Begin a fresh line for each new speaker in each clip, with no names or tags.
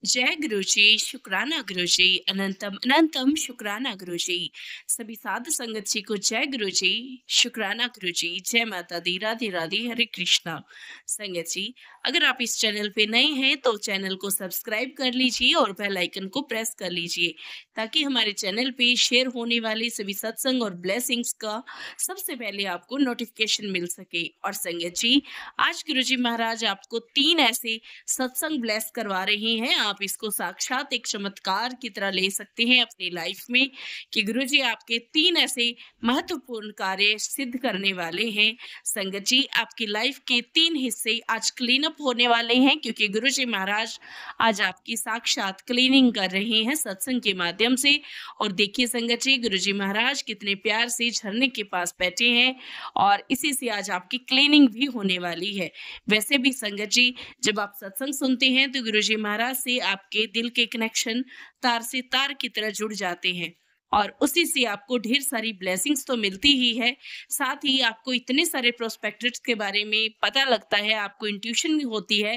जय गुरुजी, शुक्राना गुरुजी, अनंतम अनंतम शुक्राना गुरुजी। सभी साधु संगत जी को जय गुरुजी, शुक्राना गुरुजी, जय माता दी, राधे राधे, हरे कृष्णा। संगत जी, अगर आप इस चैनल पे नए हैं तो चैनल को सब्सक्राइब कर लीजिए और बेल आइकन को प्रेस कर लीजिए ताकि हमारे चैनल पे शेयर होने वाले सभी सत्संग और ब्लेसिंग्स का सबसे पहले आपको नोटिफिकेशन मिल सके। और संगत जी, आज गुरुजी महाराज आपको 3 ऐसे सत्संग ब्लेस करवा रहे हैं। आप इसको साक्षात एक चमत्कार की तरह ले सकते हैं अपनी लाइफ में कि गुरुजी आपके 3 ऐसे महत्वपूर्ण कार्य सिद्ध करने वाले हैं। संगत जी, आपकी लाइफ के 3 हिस्से आज क्लीन अप होने वाले हैं क्योंकि गुरुजी महाराज आज आपकी साक्षात क्लीनिंग कर रहे हैं सत्संग के माध्यम से। और देखिए संगत जी, गुरुजी महाराज कितने प्यार से झरने के पास बैठे हैं और इसी से आज आपकी क्लीनिंग भी होने वाली है। वैसे भी संगत जी, जब आप सत्संग सुनते हैं तो गुरुजी महाराज से आपके दिल के कनेक्शन तार से तार की तरह जुड़ जाते हैं और उसी से आपको ढेर सारी ब्लेसिंग्स तो मिलती ही है, साथ ही आपको इतने सारे प्रोस्पेक्टिव्स के बारे में पता लगता है, आपको इंट्यूशन होती है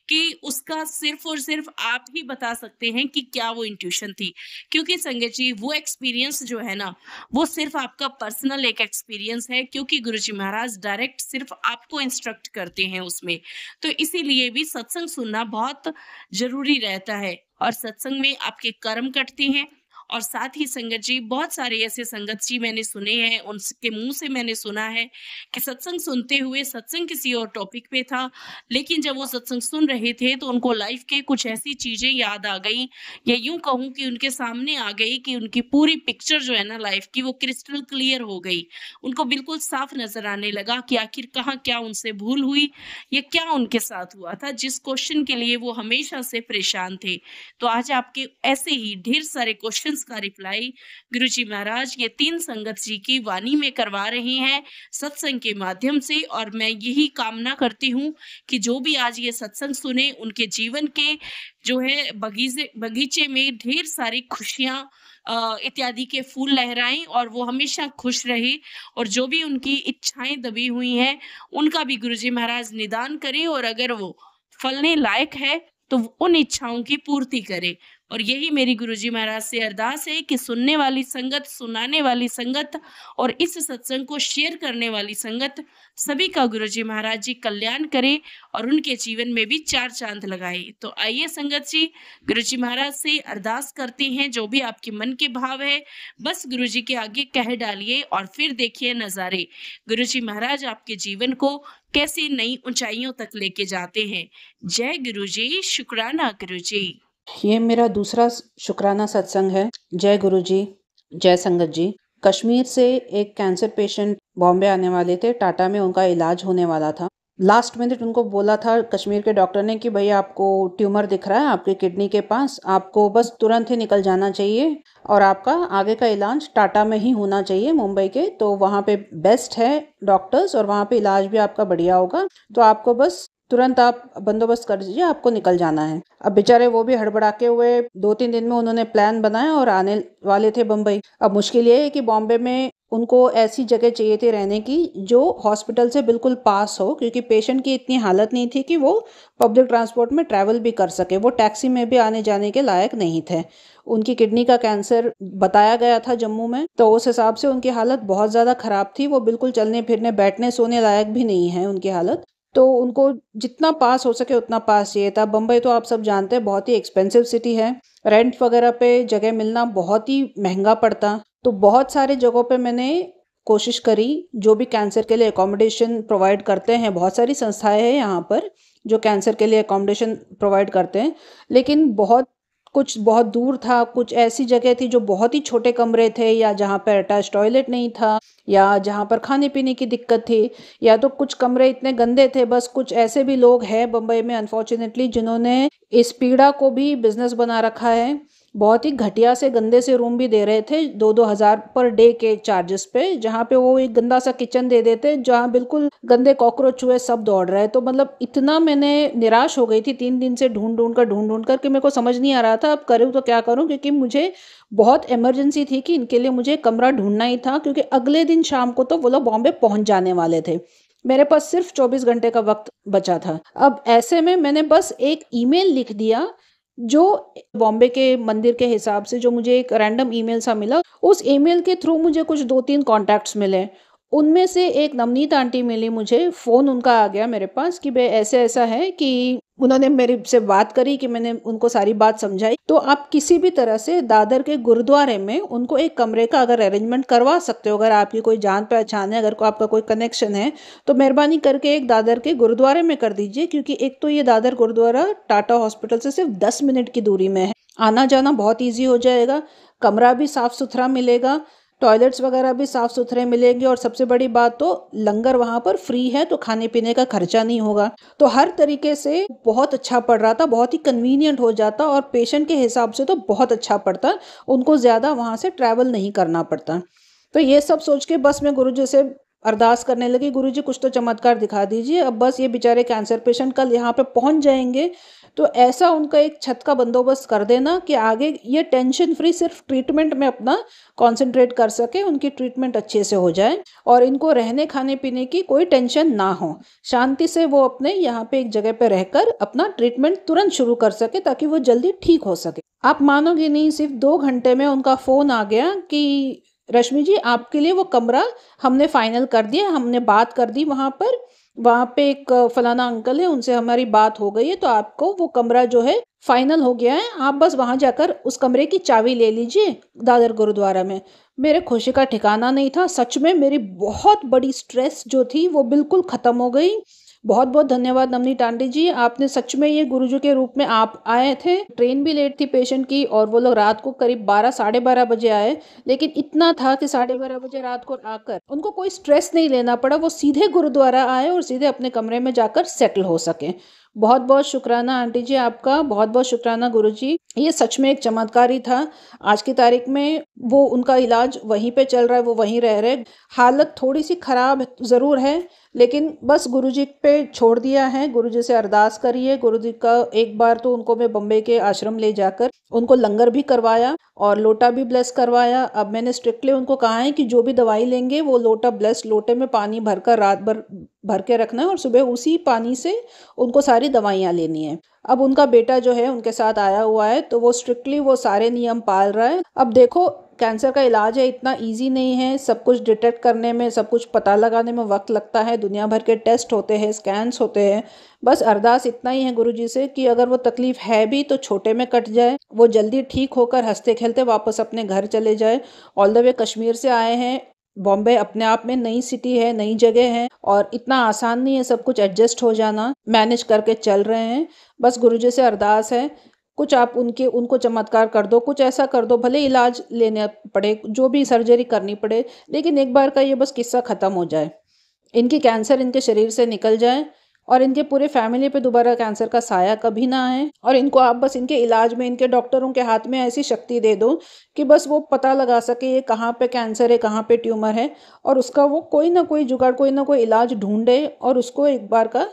कि उसका सिर्फ और सिर्फ आप ही बता सकते हैं कि क्या वो इंट्यूशन थी। क्योंकि संगत जी, वो एक्सपीरियंस जो है ना, वो सिर्फ आपका पर्सनल एक एक्सपीरियंस है क्योंकि गुरुजी महाराज डायरेक्ट सिर्फ आपको इंस्ट्रक्ट करते हैं उसमें। तो इसीलिए भी सत्संग सुनना बहुत जरूरी रहता है और सत्संग में आपके कर्म कटते हैं। और साथ ही संगत जी, बहुत सारे ऐसे संगत जी मैंने सुने हैं, उनके मुंह से मैंने सुना है कि सत्संग सुनते हुए सत्संग किसी और टॉपिक पे था, लेकिन जब वो सत्संग सुन रहे थे तो उनको लाइफ के कुछ ऐसी चीजें याद आ गई, या यूं कहूं कि उनके सामने आ गई कि उनकी पूरी पिक्चर जो है ना लाइफ की, वो क्रिस्टल क्लियर हो गई। उनको बिल्कुल साफ नजर आने लगा कि आखिर कहाँ क्या उनसे भूल हुई, या क्या उनके साथ हुआ था जिस क्वेश्चन के लिए वो हमेशा से परेशान थे। तो आज आपके ऐसे ही ढेर सारे क्वेश्चंस का रिप्लाई गुरुजी महाराज ये 3 संगत जी की वाणी में करवा रहे हैं सत्संग के माध्यम से। और मैं यही कामना करती हूँ कि जो भी आज ये सत्संग सुने, उनके जीवन के जो है बगीचे में ढेर सारी खुशियां इत्यादि के फूल लहराएं और वो हमेशा खुश रहे। और जो भी उनकी इच्छाएं दबी हुई हैं, उनका भी गुरुजी महाराज निदान करें और अगर वो फलने लायक है तो उन इच्छाओं की पूर्ति करे। और यही मेरी गुरुजी महाराज से अरदास है कि सुनने वाली संगत, सुनाने वाली संगत और इस सत्संग को शेयर करने वाली संगत, सभी का गुरुजी महाराज जी कल्याण करे और उनके जीवन में भी 4 चांद लगाए। तो आइए संगत जी, गुरुजी महाराज से अरदास करते हैं। जो भी आपके मन के भाव है बस गुरुजी के आगे कह डालिए और फिर देखिए नजारे, गुरुजी महाराज आपके जीवन को कैसे नई ऊंचाइयों तक लेके जाते हैं। जय गुरुजी, शुक्राना गुरुजी।
ये मेरा दूसरा शुक्राना सत्संग है। जय गुरु जी, जय संगत जी। कश्मीर से एक कैंसर पेशेंट बॉम्बे आने वाले थे। टाटा में उनका इलाज होने वाला था। लास्ट मिनट उनको बोला था कश्मीर के डॉक्टर ने कि भैया आपको ट्यूमर दिख रहा है आपके किडनी के पास, आपको बस तुरंत ही निकल जाना चाहिए और आपका आगे का इलाज टाटा में ही होना चाहिए, मुंबई के। तो वहाँ पे बेस्ट है डॉक्टर्स और वहाँ पे इलाज भी आपका बढ़िया होगा, तो आपको बस तुरंत आप बंदोबस्त कर दीजिए, आपको निकल जाना है। अब बेचारे वो भी हड़बड़ाके हुए 2-3 दिन में उन्होंने प्लान बनाया और आने वाले थे बम्बई। अब मुश्किल ये है कि बॉम्बे में उनको ऐसी जगह चाहिए थी रहने की जो हॉस्पिटल से बिल्कुल पास हो, क्योंकि पेशेंट की इतनी हालत नहीं थी कि वो पब्लिक ट्रांसपोर्ट में ट्रैवल भी कर सके, वो टैक्सी में भी आने जाने के लायक नहीं थे। उनकी किडनी का कैंसर बताया गया था जम्मू में, तो उस हिसाब से उनकी हालत बहुत ज़्यादा ख़राब थी। वो बिल्कुल चलने फिरने बैठने सोने लायक भी नहीं है उनकी हालत। तो उनको जितना पास हो सके उतना पास चाहिए था। बम्बई तो आप सब जानते हैं बहुत ही एक्सपेंसिव सिटी है, रेंट वगैरह पे जगह मिलना बहुत ही महंगा पड़ता। तो बहुत सारे जगहों पे मैंने कोशिश करी, जो भी कैंसर के लिए अकोमोडेशन प्रोवाइड करते हैं, बहुत सारी संस्थाएं हैं यहाँ पर जो कैंसर के लिए अकोमोडेशन प्रोवाइड करते हैं, लेकिन कुछ बहुत दूर था, कुछ ऐसी जगह थी जो बहुत ही छोटे कमरे थे, या जहाँ पर अटैच टॉयलेट नहीं था, या जहाँ पर खाने पीने की दिक्कत थी, या तो कुछ कमरे इतने गंदे थे। बस कुछ ऐसे भी लोग हैं बम्बई में अनफॉर्चुनेटली जिन्होंने इस पीड़ा को भी बिजनेस बना रखा है। बहुत ही घटिया से गंदे से रूम भी दे रहे थे 2-2 हज़ार पर डे के चार्जेस पे, जहाँ पे वो एक गंदा सा किचन दे देते जहाँ बिल्कुल गंदे कॉकरोच चूहे सब दौड़ रहे हैं। तो मतलब इतना मैंने निराश हो गई थी 3 दिन से ढूंढ ढूंढ कर कि मेरे को समझ नहीं आ रहा था अब करूँ तो क्या करूँ, क्योंकि मुझे बहुत इमरजेंसी थी कि इनके लिए मुझे कमरा ढूंढना ही था, क्योंकि अगले दिन शाम को तो वो लोग बॉम्बे पहुंच जाने वाले थे। मेरे पास सिर्फ 24 घंटे का वक्त बचा था। अब ऐसे में मैंने बस एक ईमेल लिख दिया जो बॉम्बे के मंदिर के हिसाब से जो मुझे एक रैंडम ईमेल सा मिला, उस ईमेल के थ्रू मुझे कुछ 2-3 कॉन्टैक्ट्स मिले। उनमें से एक नवनीत आंटी मिली मुझे, फ़ोन उनका आ गया मेरे पास कि भई ऐसा-ऐसा है कि उन्होंने मेरे से बात करी कि मैंने उनको सारी बात समझाई, तो आप किसी भी तरह से दादर के गुरुद्वारे में उनको एक कमरे का अगर अरेंजमेंट करवा सकते हो, अगर आपकी कोई जान-पहचान है, अगर को आपका कोई कनेक्शन है, तो मेहरबानी करके एक दादर के गुरुद्वारे में कर दीजिए, क्योंकि एक तो ये दादर गुरुद्वारा टाटा हॉस्पिटल से सिर्फ 10 मिनट की दूरी में है। आना-जाना बहुत ईज़ी हो जाएगा, कमरा भी साफ-सुथरा मिलेगा, टॉयलेट्स वगैरह भी साफ-सुथरे मिलेंगे और सबसे बड़ी बात तो लंगर वहाँ पर फ्री है, तो खाने-पीने का खर्चा नहीं होगा। तो हर तरीके से बहुत अच्छा पड़ रहा था, बहुत ही कन्वीनिएंट हो जाता और पेशेंट के हिसाब से तो बहुत अच्छा पड़ता, उनको ज़्यादा वहाँ से ट्रैवल नहीं करना पड़ता। तो ये सब सोच के बस मैं गुरुजी से अरदास करने लगी, गुरुजी कुछ तो चमत्कार दिखा दीजिए, अब बस ये बेचारे कैंसर पेशेंट कल यहाँ पे पहुँच जाएँगे, तो ऐसा उनका एक छत का बंदोबस्त कर देना कि आगे ये टेंशन फ्री सिर्फ ट्रीटमेंट में अपना कॉन्संट्रेट कर सके, उनकी ट्रीटमेंट अच्छे से हो जाए और इनको रहने खाने-पीने की कोई टेंशन ना हो। शांति से वो अपने यहाँ पे एक जगह पे रहकर अपना ट्रीटमेंट तुरंत शुरू कर सके ताकि वो जल्दी ठीक हो सके। आप मानोगे नहीं, सिर्फ 2 घंटे में उनका फ़ोन आ गया कि रश्मि जी आपके लिए वो कमरा हमने फाइनल कर दिया, हमने बात कर दी वहाँ पे एक फलाना अंकल है, उनसे हमारी बात हो गई है, तो आपको वो कमरा जो है फाइनल हो गया है, आप बस वहाँ जाकर उस कमरे की चाबी ले लीजिए दादर गुरुद्वारा में। मेरे खुशी का ठिकाना नहीं था, सच में मेरी बहुत बड़ी स्ट्रेस जो थी वो बिल्कुल ख़त्म हो गई। बहुत-बहुत धन्यवाद नवनीत आंटी जी, आपने सच में ये गुरुजी के रूप में आप आए थे। ट्रेन भी लेट थी पेशेंट की और वो लोग रात को करीब 12 साढ़े 12 बजे आए, लेकिन इतना था कि साढ़े 12 बजे रात को आकर उनको कोई स्ट्रेस नहीं लेना पड़ा, वो सीधे गुरुद्वारा आए और सीधे अपने कमरे में जाकर सेटल हो सके। बहुत-बहुत शुक्राना आंटी जी आपका, बहुत-बहुत शुक्राना गुरुजी। ये सच में एक चमत्कार ही था। आज की तारीख में वो उनका इलाज वहीं पे चल रहा है, वो वहीं रह रहे। हालत थोड़ी-सी खराब ज़रूर है, लेकिन बस गुरुजी पे छोड़ दिया है, गुरुजी से अरदास करिए। गुरुजी का एक बार तो उनको मैं बम्बई के आश्रम ले जाकर उनको लंगर भी करवाया और लोटा भी ब्लेस करवाया। अब मैंने स्ट्रिक्टली उनको कहा है कि जो भी दवाई लेंगे वो लोटा ब्लेस लोटे में पानी भरकर रात भर भर के रखना है और सुबह उसी पानी से उनको सारी दवाइयाँ लेनी है। अब उनका बेटा जो है उनके साथ आया हुआ है, तो वो स्ट्रिक्टली वो सारे नियम पाल रहा है। अब देखो कैंसर का इलाज है, इतना ईज़ी नहीं है, सब कुछ डिटेक्ट करने में, सब कुछ पता लगाने में वक़्त लगता है, दुनिया भर के टेस्ट होते हैं, स्कैन्स होते हैं। बस अरदास इतना ही है गुरुजी से कि अगर वो तकलीफ़ है भी तो छोटे में कट जाए, वो जल्दी ठीक होकर हँसते-खेलते वापस अपने घर चले जाए। ऑल द वे कश्मीर से आए हैं, बॉम्बे अपने आप में नई सिटी है, नई जगह है और इतना आसान नहीं है सब कुछ एडजस्ट हो जाना, मैनेज करके चल रहे हैं। बस गुरुजी से अरदास है, कुछ आप उनको चमत्कार कर दो, कुछ ऐसा कर दो, भले इलाज लेने पड़े, जो भी सर्जरी करनी पड़े, लेकिन एक बार का ये बस किस्सा ख़त्म हो जाए। इनकी कैंसर इनके शरीर से निकल जाए और इनके पूरे फैमिली पे दोबारा कैंसर का साया कभी ना आए और इनको आप बस इनके इलाज में इनके डॉक्टरों के हाथ में ऐसी शक्ति दे दो कि बस वो पता लगा सके ये कहाँ पे कैंसर है, कहाँ पे ट्यूमर है और उसका वो कोई ना कोई जुगाड़, कोई ना कोई इलाज ढूंढे और उसको एक बार का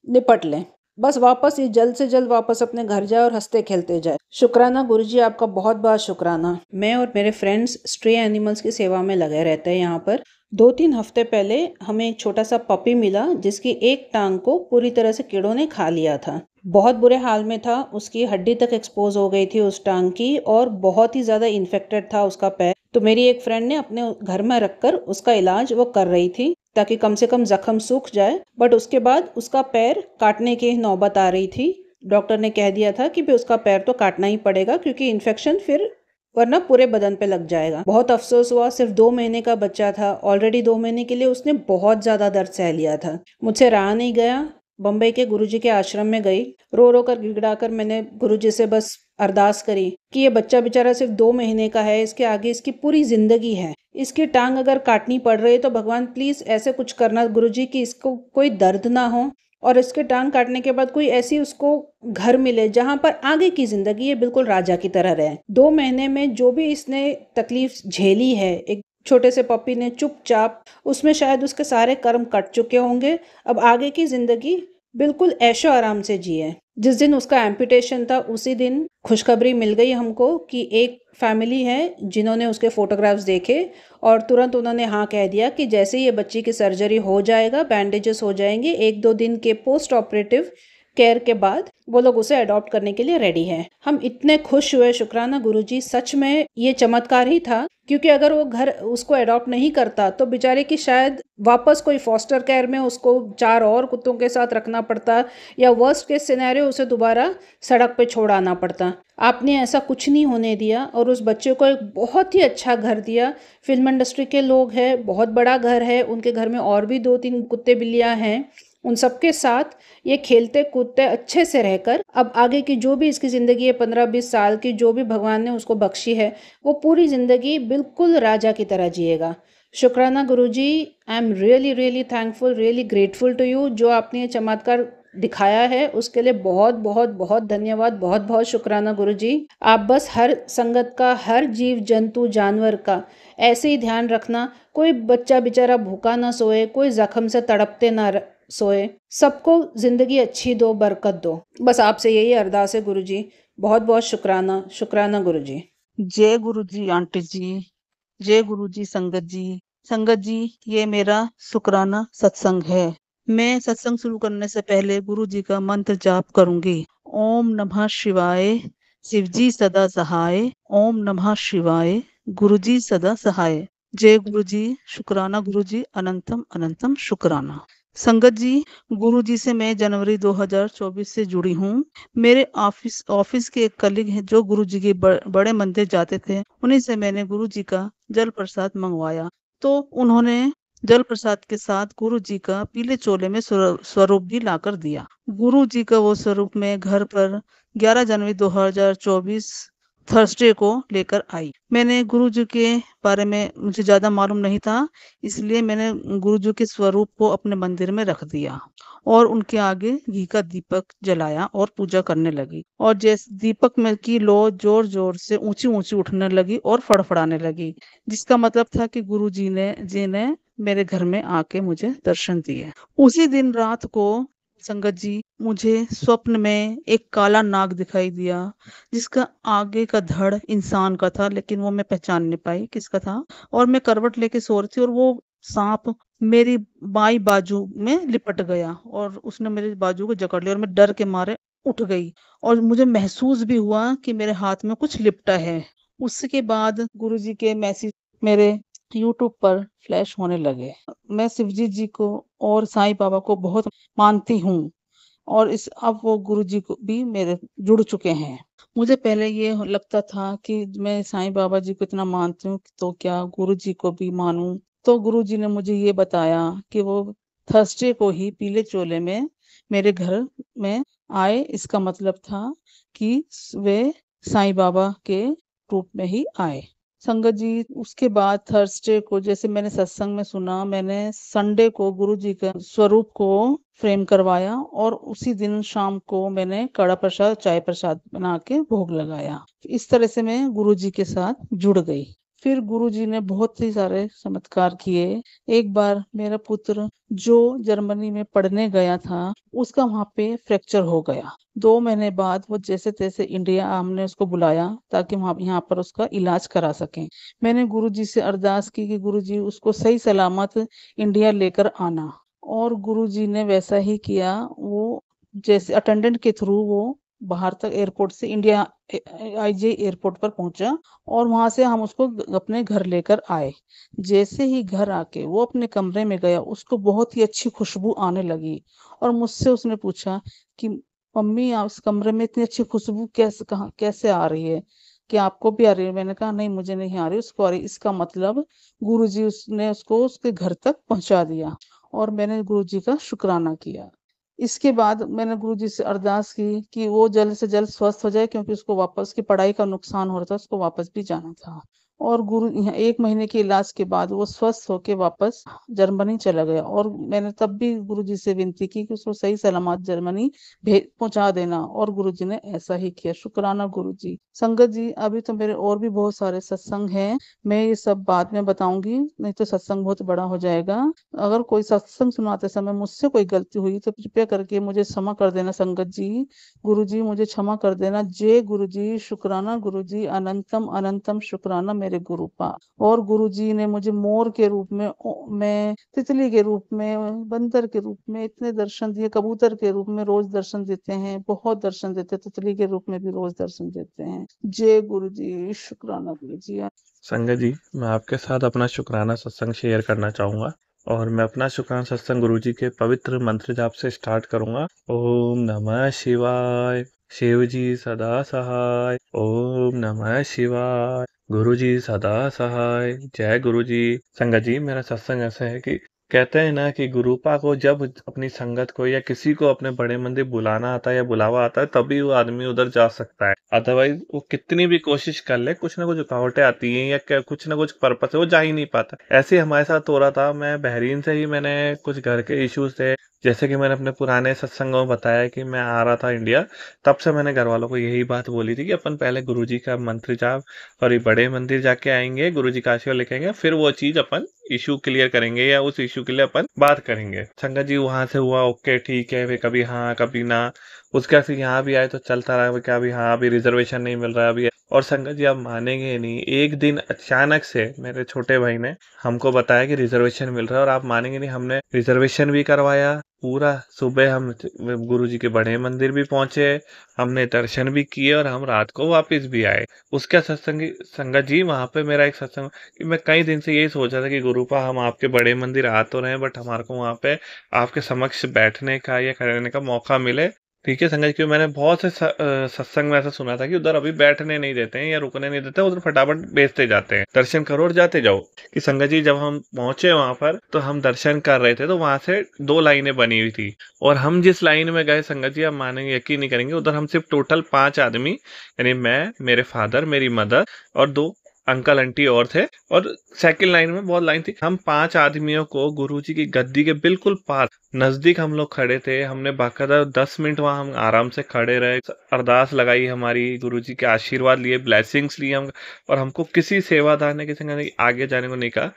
निपट लें। बस वापस ये जल्द से जल्द वापस अपने घर जाए और हंसते खेलते जाए। शुक्राना गुरुजी, आपका बहुत बहुत शुक्राना। मैं और मेरे फ्रेंड्स स्ट्रे एनिमल्स की सेवा में लगे रहते हैं यहाँ पर। 2-3 हफ्ते पहले हमें एक छोटा सा पपी मिला जिसकी एक टांग को पूरी तरह से कीड़ों ने खा लिया था। बहुत बुरे हाल में था, उसकी हड्डी तक एक्सपोज हो गई थी उस टांग की और बहुत ही ज़्यादा इन्फेक्टेड था उसका पैर। तो मेरी एक फ्रेंड ने अपने घर में रखकर उसका इलाज वो कर रही थी ताकि कम से कम जख्म सूख जाए, बट उसके बाद उसका पैर काटने की नौबत आ रही थी। डॉक्टर ने कह दिया था कि भी उसका पैर तो काटना ही पड़ेगा क्योंकि इन्फेक्शन फिर वरना पूरे बदन पे लग जाएगा। बहुत अफसोस हुआ, सिर्फ 2 महीने का बच्चा था, ऑलरेडी 2 महीने के लिए उसने बहुत ज़्यादा दर्द सह लिया था। मुझसे रहा नहीं गया, बम्बई के गुरुजी के आश्रम में गई, रो रो कर गिड़गिड़ाकर मैंने गुरुजी से बस अरदास करी कि ये बच्चा बेचारा सिर्फ 2 महीने का है, इसके आगे इसकी पूरी जिंदगी है, इसकी टांग अगर काटनी पड़ रही है तो भगवान प्लीज ऐसे कुछ करना गुरुजी कि इसको कोई दर्द ना हो और इसके टांग काटने के बाद कोई ऐसी उसको घर मिले जहां पर आगे की जिंदगी ये बिल्कुल राजा की तरह रहे। 2 महीने में जो भी इसने तकलीफ झेली है, एक छोटे से पपी ने चुपचाप, उसमें शायद उसके सारे कर्म कट चुके होंगे। अब आगे की जिंदगी बिल्कुल ऐशो आराम से जिए। जिस दिन उसका एम्पुटेशन था उसी दिन खुशखबरी मिल गई हमको कि एक फैमिली है जिन्होंने उसके फोटोग्राफ्स देखे और तुरंत उन्होंने हाँ कह दिया कि जैसे ही ये बच्ची की सर्जरी हो जाएगा, बैंडेजेस हो जाएंगे, 1-2 दिन के पोस्ट ऑपरेटिव केयर के बाद वो लोग उसे अडॉप्ट करने के लिए रेडी हैं। हम इतने खुश हुए, शुक्राना गुरुजी, सच में ये चमत्कार ही था, क्योंकि अगर वो घर उसको अडॉप्ट नहीं करता तो बेचारे की शायद वापस कोई फॉस्टर केयर में उसको 4 और कुत्तों के साथ रखना पड़ता, या वर्स्ट केस सिनेरियो उसे दोबारा सड़क पे छोड़ आना पड़ता। आपने ऐसा कुछ नहीं होने दिया और उस बच्चे को एक बहुत ही अच्छा घर दिया। फिल्म इंडस्ट्री के लोग हैं, बहुत बड़ा घर है, उनके घर में और भी 2-3 कुत्ते बिल्लियां हैं। उन सबके साथ ये खेलते कूदते अच्छे से रहकर अब आगे की जो भी इसकी ज़िंदगी है, 15-20 साल की, जो भी भगवान ने उसको बख्शी है, वो पूरी ज़िंदगी बिल्कुल राजा की तरह जिएगा। शुक्राना Guruji, I am really really thankful, really grateful to you. जो आपने ये चमत्कार दिखाया है उसके लिए बहुत बहुत बहुत धन्यवाद, बहुत बहुत शुक्राना गुरुजी। आप बस हर संगत का, हर जीव जंतु जानवर का ऐसे ही ध्यान रखना। कोई बच्चा बेचारा भूखा ना सोए, कोई जख्म से तड़पते ना सोए, सबको जिंदगी अच्छी दो, बरकत दो। बस आपसे यही अरदास है गुरुजी। बहुत बहुत शुक्राना, शुक्राना गुरुजी।
जय गुरु जी आंटी जी, जय गुरु जी संगत जी। संगत जी, ये मेरा शुक्राना सत्संग है। मैं सत्संग शुरू करने से पहले गुरु जी का मंत्र जाप करूंगी। ओम नमः शिवाय, शिव जी सदा सहाय। ओम नमः शिवाय, गुरु जी सदा सहाय। जय गुरु जी, शुक्राना गुरु जी, अनंतम अनंतम शुक्राना। संगत जी, गुरु जी से मैं जनवरी 2024 से जुड़ी हूँ। मेरे ऑफिस के एक कलीग हैं जो गुरु जी के बड़े मंदिर जाते थे। उन्हीं से मैंने गुरु जी का जल प्रसाद मंगवाया, तो उन्होंने जल प्रसाद के साथ गुरु जी का पीले चोले में स्वरूप भी लाकर दिया। गुरु जी का वो स्वरूप मैं घर पर 11 जनवरी 2024 थर्सडे को लेकर आई। मैंने गुरु जी के बारे में मुझे ज्यादा मालूम नहीं था, इसलिए मैंने गुरु जी के स्वरूप को अपने मंदिर में रख दिया और उनके आगे घी का दीपक जलाया और पूजा करने लगी। और जैसे दीपक में की लो जोर जोर से ऊंची ऊंची उठने लगी और फड़फड़ाने लगी, जिसका मतलब था कि गुरु जी ने मेरे घर में आके मुझे दर्शन दिए। उसी दिन रात को संगत जी, मुझे स्वप्न में एक काला नाग दिखाई दिया, जिसका आगे का धड़ इंसान का था, लेकिन वो मैं पहचान नहीं पाई किसका था। और मैं करवट लेके सो रही थी और वो सांप मेरी बाई बाजू में लिपट गया और उसने मेरे बाजू को जकड़ लिया और मैं डर के मारे उठ गई और मुझे महसूस भी हुआ कि मेरे हाथ में कुछ लिपटा है। उसके बाद गुरुजी के मैसेज मेरे यूट्यूब पर फ्लैश होने लगे। मैं शिवजी जी को और साईं बाबा को बहुत मानती हूँ और इस अब वो गुरुजी को भी मेरे जुड़ चुके हैं। मुझे पहले ये लगता था कि मैं साईं बाबा जी को इतना मानती हूँ तो क्या गुरु जी को भी मानूं। तो गुरु जी ने मुझे ये बताया कि वो थर्सडे को ही पीले चोले में मेरे घर में आए। इसका मतलब था कि वे साईं बाबा के रूप में ही आए। संगत जी, उसके बाद थर्सडे को जैसे मैंने सत्संग में सुना, मैंने संडे को गुरु जी का स्वरूप को फ्रेम करवाया और उसी दिन शाम को मैंने कड़ा प्रसाद, चाय प्रसाद बना के भोग लगाया। इस तरह से मैं गुरु जी के साथ जुड़ गई। फिर गुरु जी ने बहुत ही सारे चमत्कार किए। एक बार मेरा पुत्र जो जर्मनी में पढ़ने गया था, उसका वहां पे फ्रैक्चर हो गया। 2 महीने बाद वो जैसे तैसे इंडिया हमने उसको बुलाया ताकि वहां यहाँ पर उसका इलाज करा सकें। मैंने गुरुजी से अरदास की कि गुरुजी उसको सही सलामत इंडिया लेकर आना, और गुरुजी ने वैसा ही किया। वो जैसे अटेंडेंट के थ्रू वो बाहर तक एयरपोर्ट से इंडिया आईजे एयरपोर्ट पर पहुंचा और वहां से हम उसको अपने घर लेकर आए। जैसे ही घर आके वो अपने कमरे में गया, उसको बहुत ही अच्छी खुशबू आने लगी और मुझसे उसने पूछा कि मम्मी, आप इस कमरे में इतनी अच्छी खुशबू कैसे आ रही है, कि आपको भी आ रही है? मैंने कहा नहीं, मुझे नहीं आ रही, उसको आ रही। इसका मतलब गुरुजी उसने उसको उसके घर तक पहुंचा दिया और मैंने गुरुजी का शुक्राना किया। इसके बाद मैंने गुरुजी से अरदास की कि वो जल्द से जल्द स्वस्थ हो जाए, क्योंकि उसको वापस की पढ़ाई का नुकसान हो रहा था, उसको वापस भी जाना था। और गुरु 1 महीने के इलाज के बाद वो स्वस्थ होके वापस जर्मनी चला गया और मैंने तब भी गुरुजी से विनती की कि उसको सही सलामत जर्मनी पहुंचा देना, और गुरुजी ने ऐसा ही किया। शुक्राना गुरुजी। संगत जी, अभी तो मेरे और भी बहुत सारे सत्संग हैं, मैं ये सब बाद में बताऊंगी, नहीं तो सत्संग बहुत बड़ा हो जाएगा। अगर कोई सत्संग सुनाते समय मुझसे कोई गलती हुई तो कृपया करके मुझे क्षमा कर देना संगत जी। गुरुजी मुझे क्षमा कर देना। जय गुरुजी, शुक्राना गुरुजी, अनंतम अनंतम शुक्राना मेरे गुरुपा। और गुरुजी ने मुझे मोर के रूप में तितली के रूप में, बंदर के रूप में इतने दर्शन दिए, कबूतर के रूप में रोज दर्शन देते हैं, बहुत दर्शन देते हैं, तितली के रूप में भी रोज दर्शन देते हैं। जय गुरु जी, शुक्राना गुरु जी।
संगत जी, मैं आपके साथ अपना शुक्राना सत्संग शेयर करना चाहूँगा और मैं अपना शुक्राना सत्संग गुरुजी के पवित्र मंत्र जाप से स्टार्ट करूँगा। ओम नमः शिवाय, शिव जी सदा सहाय। ओम नमः शिवाय, गुरु जी सदा सहाय। जय गुरु जी। संगत जी, मेरा सत्संग ऐसा है कि कहते हैं ना कि गुरुपा को जब अपनी संगत को या किसी को अपने बड़े मंदिर बुलाना आता है या बुलावा आता है तभी वो आदमी उधर जा सकता है, अदरवाइज वो कितनी भी कोशिश कर ले कुछ ना कुछ रुकावटें आती हैं या कुछ ना कुछ पर्पस से वो जा ही नहीं पाता। ऐसे ही हमारे साथ हो रहा था। मैं बहरीन से ही मैंने कुछ घर के इश्यूज थे, जैसे कि मैंने अपने पुराने सत्संगों में बताया कि मैं आ रहा था इंडिया, तब से मैंने घर वालों को यही बात बोली थी कि अपन पहले गुरुजी का मंत्र जाप और ये बड़े मंदिर जाके आएंगे, गुरुजी का आशीर्वाद लेके आएंगे, फिर वो चीज अपन इशू क्लियर करेंगे या उस इशू के लिए अपन बात करेंगे। संगत जी, वहां से हुआ ओके ठीक है, फिर कभी हाँ कभी ना, उसके फिर यहाँ भी आए तो चलता रहा क्या, अभी हाँ अभी रिजर्वेशन नहीं मिल रहा अभी। और संगत जी, आप मानेंगे नहीं, एक दिन अचानक से मेरे छोटे भाई ने हमको बताया कि रिजर्वेशन मिल रहा है, और आप मानेंगे नहीं, हमने रिजर्वेशन भी करवाया। पूरा सुबह हम गुरुजी के बड़े मंदिर भी पहुंचे, हमने दर्शन भी किए और हम रात को वापस भी आए। उसका सत्संग संगत जी, वहां पे मेरा एक सत्संग कि मैं कई दिन से यही सोचा था कि गुरुपा हम आपके बड़े मंदिर आ तो रहे हैं, बट हमारे को वहां पे आपके समक्ष बैठने का या करने का मौका मिले। ठीक है संगत, क्यों मैंने बहुत से सत्संग में ऐसा सुना था कि उधर अभी बैठने नहीं देते हैं या रुकने नहीं देते, उधर फटाफट बेचते जाते हैं, दर्शन करो और जाते जाओ। कि संगत जी, जब हम पहुंचे वहां पर तो हम दर्शन कर रहे थे, तो वहां से 2 लाइनें बनी हुई थी, और हम जिस लाइन में गए संगत जी, आप मानेंगे यकीन नहीं करेंगे, उधर हम सिर्फ टोटल 5 आदमी, यानी मैं, मेरे फादर, मेरी मदर और 2 अंकल आंटी और थे, और सेकंड लाइन में बहुत लाइन थी। हम 5 आदमियों को गुरुजी की गद्दी के बिल्कुल पास नजदीक हम लोग खड़े थे। हमने बाकायदा 10 मिनट वहां हम आराम से खड़े रहे, अरदास लगाई हमारी, गुरुजी के आशीर्वाद लिए, ब्लेसिंग्स लिए हम, और हमको किसी सेवादार ने किसी ने आगे जाने को नहीं कहा।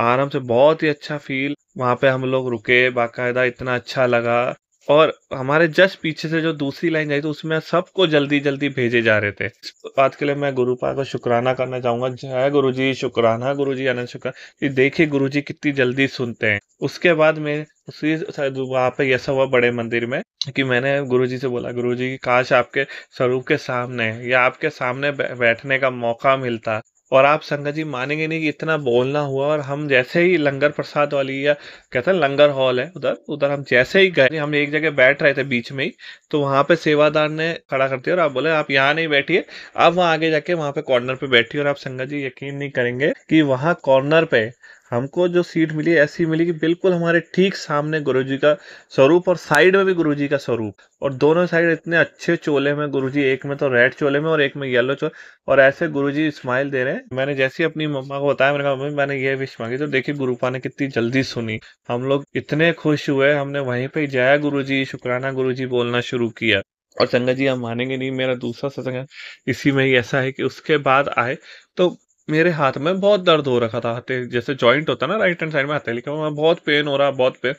आराम से बहुत ही अच्छा फील, वहां पे हम लोग रुके बाकायदा, इतना अच्छा लगा। और हमारे जस्ट पीछे से जो दूसरी लाइन आई तो उसमें सबको जल्दी जल्दी भेजे जा रहे थे। इस बात के लिए मैं गुरुपा को शुक्राना करना चाहूंगा। जय गुरुजी, शुक्राना गुरुजी, अनंत शुक्राना। देखिए गुरुजी कितनी जल्दी सुनते हैं। उसके बाद में उसी वहां पे ऐसा हुआ बड़े मंदिर में कि मैंने गुरुजी से बोला, गुरुजी काश आपके स्वरूप के सामने या आपके सामने बैठने का मौका मिलता। और आप संगत जी मानेंगे नहीं कि इतना बोलना हुआ, और हम जैसे ही लंगर प्रसाद वाली या कहते हैं लंगर हॉल है उधर उधर हम जैसे ही गए, हम एक जगह बैठ रहे थे बीच में ही, तो वहां पे सेवादार ने खड़ा कर दिया और आप बोले आप यहाँ नहीं बैठिए, आप वहां आगे जाके वहां पे कॉर्नर पे बैठिए। और आप संगत जी यकीन नहीं करेंगे कि वहां कॉर्नर पे हमको जो सीट मिली ऐसी मिली कि बिल्कुल हमारे ठीक सामने गुरुजी का स्वरूप और साइड में भी गुरुजी का स्वरूप, और दोनों साइड इतने अच्छे चोले में गुरुजी, एक में तो रेड चोले में और एक में येलो चोले, और ऐसे गुरुजी स्माइल दे रहे हैं। मैंने जैसे ही अपनी मम्मा को बताया, मैंने कहा मम्मी मैंने ये विश मांगी, तो देखिए गुरुपा ने कितनी जल्दी सुनी। हम लोग इतने खुश हुए, हमने वहीं पे जय गुरुजी, शुक्राना गुरुजी बोलना शुरू किया। और संगत जी, आप मानेंगे नहीं, मेरा दूसरा सत्संग इसी में ही ऐसा है कि उसके बाद आए तो मेरे हाथ में बहुत दर्द हो रखा था, जैसे जॉइंट होता ना राइट हैंड साइड में हथेली का, बहुत पेन हो रहा, बहुत पेन,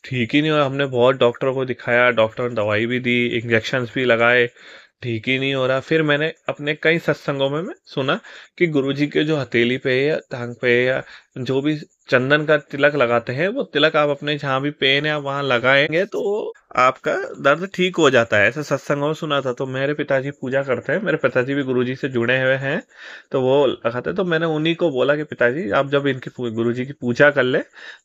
ठीक ही नहीं हो रहा। हमने बहुत डॉक्टरों को दिखाया, डॉक्टर ने दवाई भी दी, इंजेक्शन भी लगाए, ठीक ही नहीं हो रहा। फिर मैंने अपने कई सत्संगों में मैं सुना कि गुरुजी के जो हथेली पे या टांग पे या जो भी चंदन का तिलक लगाते हैं, वो तिलक आप अपने जहाँ भी पेन है वहां लगाएंगे तो आपका दर्द ठीक हो जाता है। ऐसा सत्संगों में सुना था। तो मेरे पिताजी पूजा करते हैं, मेरे पिताजी भी गुरुजी से जुड़े हुए हैं, तो वो लगाते हैं। तो मैंने उन्हीं को बोला कि पिताजी आप जब इनकी गुरुजी की पूजा कर ले,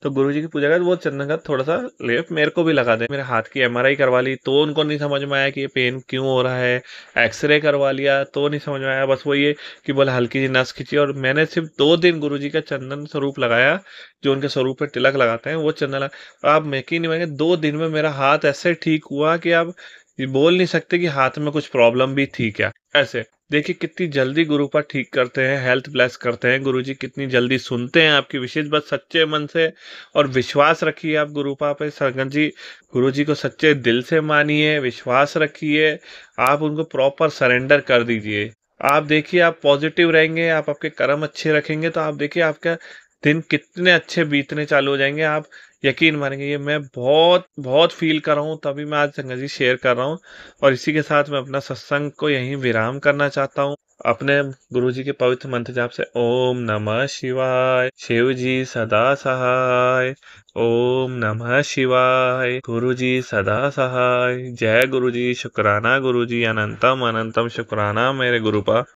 तो गुरुजी की पूजा कर वो चंदन का थोड़ा सा लेप मेरे को भी लगा दे। मेरे हाथ की MRI करवा ली तो उनको नहीं समझ में आया कि ये पेन क्यों हो रहा है, एक्सरे करवा लिया तो नहीं समझ में आया, बस वो ये कि बोले हल्की सी नस खींची। और मैंने सिर्फ 2 दिन गुरुजी का चंदन स्वरूप लगाया, जो उनके स्वरूप पे तिलक लगाते हैं वो चंदन आप यकीन नहीं मानेंगे 2 दिन में मेरा हाथ ऐसे ठीक हुआ कि आप ये बोल नहीं सकते कि हाथ में कुछ प्रॉब्लम भी थी क्या। ऐसे देखिए कितनी जल्दी गुरुपा ठीक करते हैं, हेल्थ ब्लेस करते हैं। गुरुजी कितनी जल्दी सुनते हैं आपकी विशेष बात सच्चे मन से, और विश्वास रखिए आप गुरुपा पे। संगत जी, गुरुजी को सच्चे दिल से मानिए, विश्वास रखिए, आप उनको प्रॉपर सरेंडर कर दीजिए। आप देखिए आप पॉजिटिव रहेंगे, आप आपके कर्म अच्छे रखेंगे, तो आप देखिए आपका दिन कितने अच्छे बीतने चालू हो जाएंगे। आप यकीन मानेंगे ये मैं बहुत बहुत फील कर रहा हूँ, तभी मैं आज संगत जी शेयर कर रहा हूँ। और इसी के साथ मैं अपना सत्संग को यहीं विराम करना चाहता हूँ। अपने गुरु जी के पवित्र मंत्र जाप से ओम नमः शिवाय, शिव जी सदा सहाय। ओम नमः शिवाय, गुरु जी सदा सहाय। जय गुरु जी, शुक्राना गुरु जी, अनंतम अनंतम शुक्राना मेरे गुरुपा।